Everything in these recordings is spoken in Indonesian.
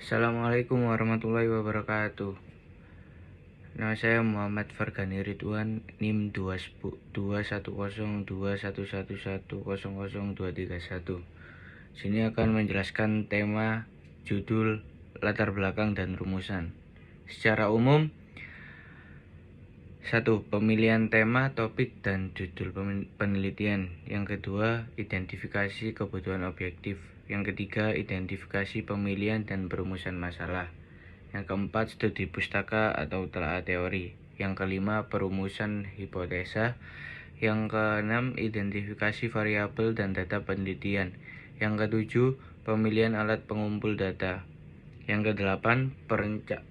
Assalamualaikum warahmatullahi wabarakatuh. Nama saya Muhammad Fargani Ridwan, NIM 2102111110023 Sini akan menjelaskan tema, judul, latar belakang dan rumusan. Secara umum, 1. Pemilihan tema, topik, dan judul penelitian. Yang kedua, identifikasi kebutuhan objektif. Yang ketiga, identifikasi pemilihan dan perumusan masalah. Yang keempat, studi pustaka atau telaah teori. Yang kelima, perumusan hipotesa. Yang keenam, identifikasi variabel dan data penelitian. Yang ketujuh, pemilihan alat pengumpul data. Yang kedelapan,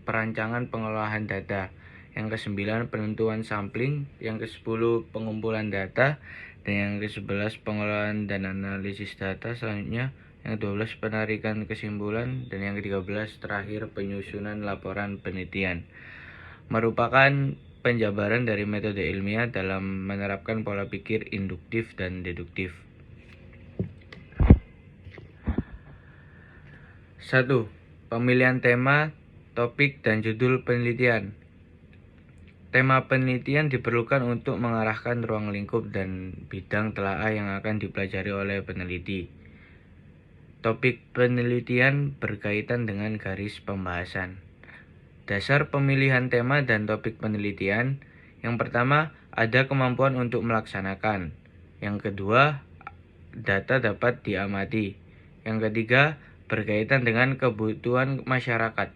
perancangan pengolahan data. Yang kesembilan, penentuan sampling. Yang kesepuluh, pengumpulan data. Dan yang ke-11, pengolahan dan analisis data. Selanjutnya, yang ke-12, penarikan kesimpulan. Dan yang ke-13, terakhir, penyusunan laporan penelitian. Merupakan penjabaran dari metode ilmiah dalam menerapkan pola pikir induktif dan deduktif. 1. Pemilihan tema, topik, dan judul penelitian. Tema penelitian diperlukan untuk mengarahkan ruang lingkup dan bidang telaah yang akan dipelajari oleh peneliti. Topik penelitian berkaitan dengan garis pembahasan. Dasar pemilihan tema dan topik penelitian. Yang pertama, ada kemampuan untuk melaksanakan. Yang kedua, data dapat diamati. Yang ketiga, berkaitan dengan kebutuhan masyarakat.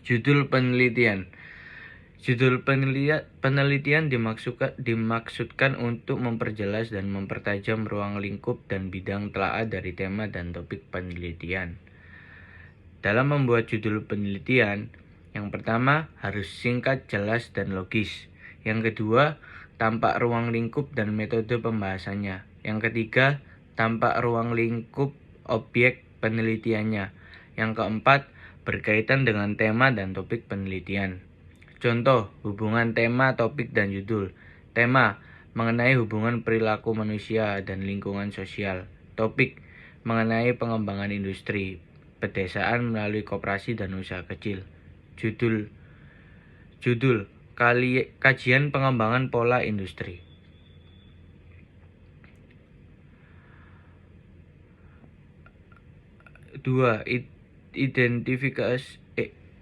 Judul penelitian. Judul penelitian dimaksudkan untuk memperjelas dan mempertajam ruang lingkup dan bidang telaah dari tema dan topik penelitian. Dalam membuat judul penelitian, yang pertama harus singkat, jelas, dan logis. Yang kedua, tampak ruang lingkup dan metode pembahasannya. Yang ketiga, tampak ruang lingkup objek penelitiannya. Yang keempat, berkaitan dengan tema dan topik penelitian. Contoh, hubungan tema, topik, dan judul. Tema, mengenai hubungan perilaku manusia dan lingkungan sosial. Topik, mengenai pengembangan industri, pedesaan melalui koperasi dan usaha kecil. Judul, kajian pengembangan pola industri.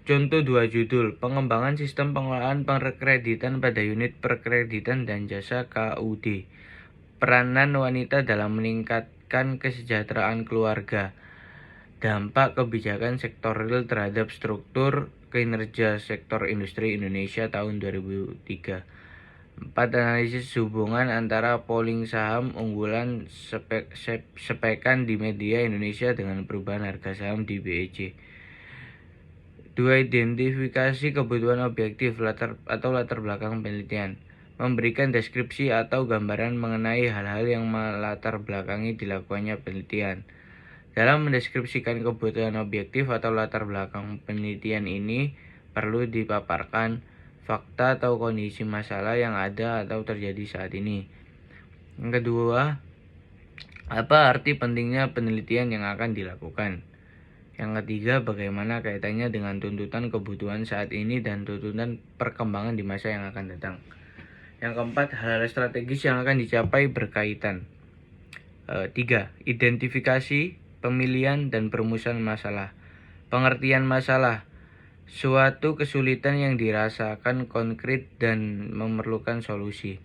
Contoh 2 judul, pengembangan sistem pengelolaan perkreditan pada unit perkreditan dan jasa KUD. Peranan wanita dalam meningkatkan kesejahteraan keluarga. Dampak kebijakan sektor real terhadap struktur kinerja sektor industri Indonesia tahun 2003. 4. Analisis hubungan antara polling saham unggulan sepekan di media Indonesia dengan perubahan harga saham di BEC. 2. Identifikasi kebutuhan objektif latar belakang penelitian. Memberikan deskripsi atau gambaran mengenai hal-hal yang melatar belakangi dilakukannya penelitian. Dalam mendeskripsikan kebutuhan objektif atau latar belakang penelitian ini, perlu dipaparkan fakta atau kondisi masalah yang ada atau terjadi saat ini. Yang kedua, apa arti pentingnya penelitian yang akan dilakukan? Yang ketiga, bagaimana kaitannya dengan tuntutan kebutuhan saat ini dan tuntutan perkembangan di masa yang akan datang. Yang keempat, hal-hal strategis yang akan dicapai berkaitan. 3. Identifikasi, pemilihan, dan perumusan masalah. Pengertian masalah, suatu kesulitan yang dirasakan konkret dan memerlukan solusi.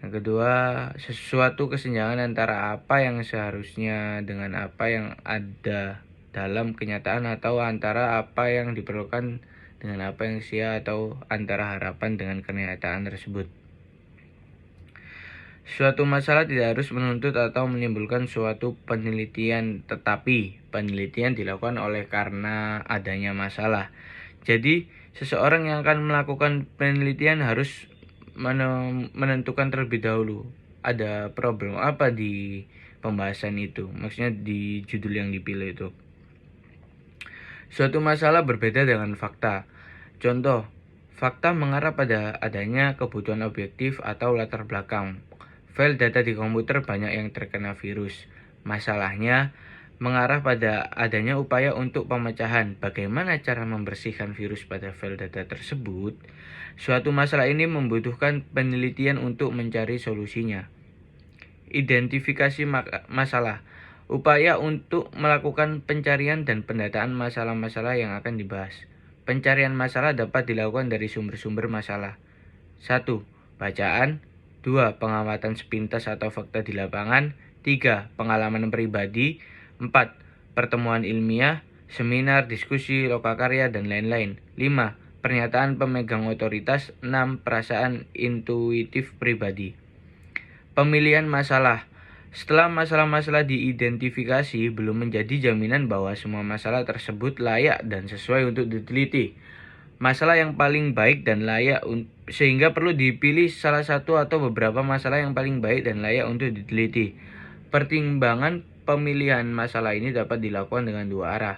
Yang kedua, sesuatu kesenjangan antara apa yang seharusnya dengan apa yang ada dalam kenyataan, atau antara apa yang diperlukan dengan apa yang sia, atau antara harapan dengan kenyataan tersebut. Suatu masalah tidak harus menuntut atau menimbulkan suatu penelitian, tetapi penelitian dilakukan oleh karena adanya masalah. Jadi, seseorang yang akan melakukan penelitian harus menentukan terlebih dahulu ada problem apa di pembahasan itu, maksudnya di judul yang dipilih itu. Suatu masalah berbeda dengan fakta. Contoh, fakta mengarah pada adanya kebutuhan objektif atau latar belakang. File data di komputer banyak yang terkena virus. Masalahnya, mengarah pada adanya upaya untuk pemecahan. Bagaimana cara membersihkan virus pada file data tersebut? Suatu masalah ini membutuhkan penelitian untuk mencari solusinya. Identifikasi masalah. Upaya untuk melakukan pencarian dan pendataan masalah-masalah yang akan dibahas. Pencarian masalah dapat dilakukan dari sumber-sumber masalah. 1. Bacaan. 2. Pengamatan sepintas atau fakta di lapangan. 3. Pengalaman pribadi. 4. Pertemuan ilmiah, seminar, diskusi, lokakarya, dan lain-lain. 5. Pernyataan pemegang otoritas. 6. Perasaan intuitif pribadi. Pemilihan masalah. Setelah masalah-masalah diidentifikasi, belum menjadi jaminan bahwa semua masalah tersebut layak dan sesuai untuk diteliti. Masalah yang paling baik dan layak sehingga perlu dipilih salah satu atau beberapa masalah yang paling baik dan layak untuk diteliti. Pertimbangan pemilihan masalah ini dapat dilakukan dengan dua arah.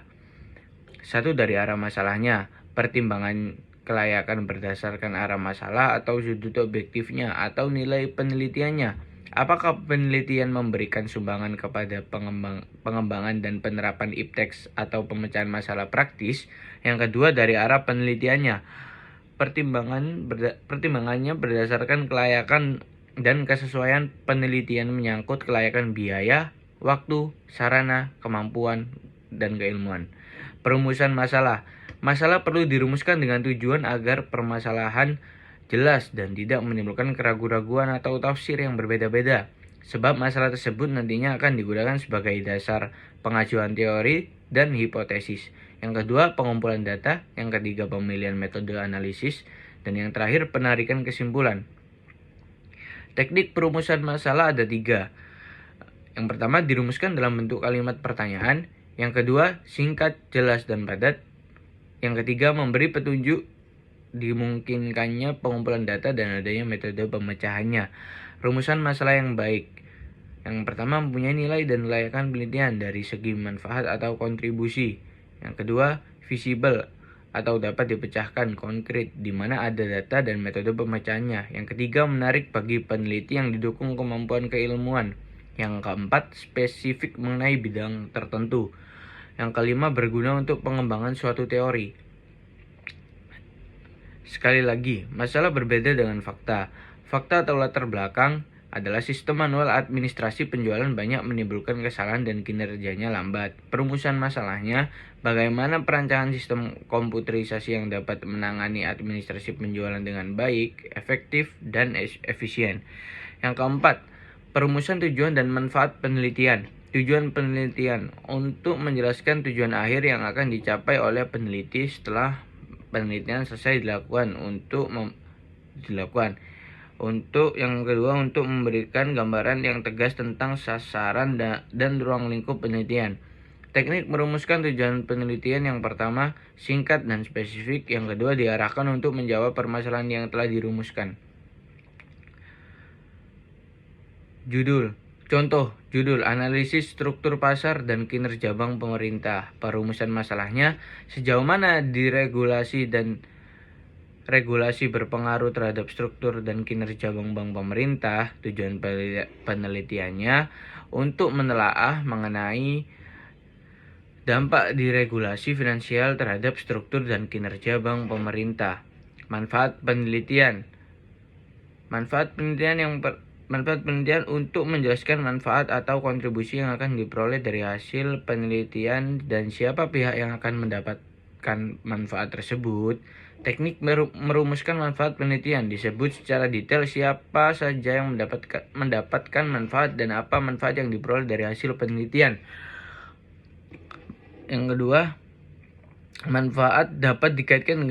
Satu, dari arah masalahnya. Pertimbangan kelayakan berdasarkan arah masalah atau sudut objektifnya atau nilai penelitiannya. Apakah penelitian memberikan sumbangan kepada pengembangan dan penerapan IPTEX atau pemecahan masalah praktis? Yang kedua, dari arah penelitiannya. Pertimbangannya berdasarkan kelayakan dan kesesuaian penelitian menyangkut kelayakan biaya, waktu, sarana, kemampuan, dan keilmuan. Perumusan masalah. Masalah perlu dirumuskan dengan tujuan agar permasalahan jelas dan tidak menimbulkan keraguan-raguan atau tafsir yang berbeda-beda. Sebab masalah tersebut nantinya akan digunakan sebagai dasar pengajuan teori dan hipotesis. Yang kedua, pengumpulan data. Yang ketiga, pemilihan metode analisis. Dan yang terakhir, penarikan kesimpulan. Teknik perumusan masalah ada 3. Yang pertama, dirumuskan dalam bentuk kalimat pertanyaan. Yang kedua, singkat, jelas, dan padat. Yang ketiga, memberi petunjuk dimungkinkannya pengumpulan data dan adanya metode pemecahannya. Rumusan masalah yang baik. Yang pertama, mempunyai nilai dan kelayakan penelitian dari segi manfaat atau kontribusi. Yang kedua, visible atau dapat dipecahkan, konkret, di mana ada data dan metode pemecahannya. Yang ketiga, menarik bagi peneliti yang didukung kemampuan keilmuan. Yang keempat, spesifik mengenai bidang tertentu. Yang kelima, berguna untuk pengembangan suatu teori. Sekali lagi, masalah berbeda dengan fakta. Fakta atau latar belakang adalah sistem manual administrasi penjualan banyak menimbulkan kesalahan dan kinerjanya lambat. Perumusan masalahnya, bagaimana perancangan sistem komputerisasi yang dapat menangani administrasi penjualan dengan baik, efektif, dan efisien. Yang keempat, perumusan tujuan dan manfaat penelitian. Tujuan penelitian untuk menjelaskan tujuan akhir yang akan dicapai oleh peneliti setelah penelitian selesai dilakukan. Untuk yang kedua, untuk memberikan gambaran yang tegas tentang sasaran dan ruang lingkup penelitian. Teknik merumuskan tujuan penelitian yang pertama, singkat dan spesifik. Yang kedua, diarahkan untuk menjawab permasalahan yang telah dirumuskan. Contoh, judul, analisis struktur pasar dan kinerja bank pemerintah. Perumusan masalahnya, sejauh mana diregulasi dan regulasi berpengaruh terhadap struktur dan kinerja bank-bank pemerintah. Tujuan penelitiannya untuk menelaah mengenai dampak diregulasi finansial terhadap struktur dan kinerja bank pemerintah. Manfaat penelitian untuk menjelaskan manfaat atau kontribusi yang akan diperoleh dari hasil penelitian dan siapa pihak yang akan mendapatkan manfaat tersebut. Teknik merumuskan manfaat penelitian disebut secara detail siapa saja yang mendapatkan manfaat dan apa manfaat yang diperoleh dari hasil penelitian. Yang kedua, manfaat dapat dikaitkan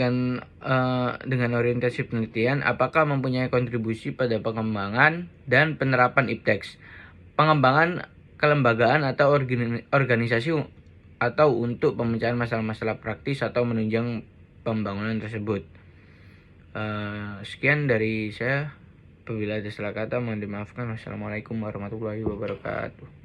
dengan orientasi penelitian, apakah mempunyai kontribusi pada pengembangan dan penerapan IPTEX, pengembangan kelembagaan atau organisasi atau untuk pemecahan masalah-masalah praktis atau menunjang pembangunan tersebut. Sekian dari saya. Apabila ada salah kata mohon dimaafkan. Wassalamualaikum warahmatullahi wabarakatuh.